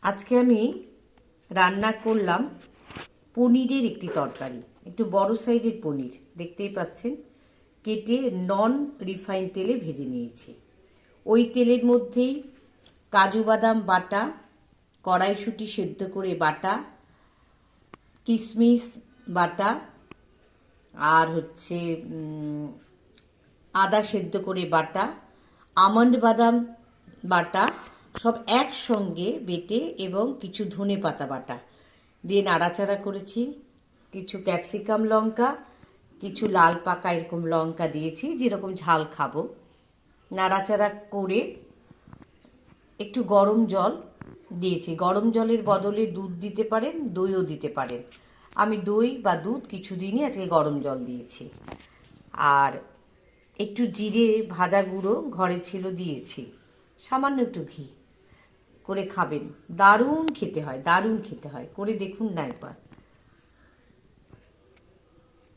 আজকে আমি রান্না করলাম পনিরের একটি তরকারি। একটু বড় সাইজের পনির, দেখতেই পাচ্ছেন, কেটে নন রিফাইন্ড তেলে ভেজে নিয়েছি। ওই তেলের মধ্যেই কাজু বাদাম বাটা, কড়াইশুঁটি সেদ্ধ করে বাটা, কিশমিশ বাটা, আর আদা সেদ্ধ করে বাটা, আমন্ড বাদাম বাটা সব একসঙ্গে বেটে এবং কিছু ধনে পাতা বাটা দিয়ে নাড়াচাড়া করেছি। কিছু ক্যাপসিকাম লঙ্কা, কিছু লাল পাকা এরকম লঙ্কা দিয়েছি, যেরকম ঝাল খাবো। নাড়াচাড়া করে একটু গরম জল দিয়েছি। গরম জলের বদলে দুধ দিতে পারেন, দইও দিতে পারেন। আমি দই বা দুধ কিছু দিনই আজকে গরম জল দিয়েছি। আর একটু জিরে ভাজা গুঁড়ো ঘরে ছিল দিয়েছি, সামান্য একটু ঘি করে খাবেন। দারুণ খেতে হয়, দারুণ খেতে হয়, করে দেখুন না একবার।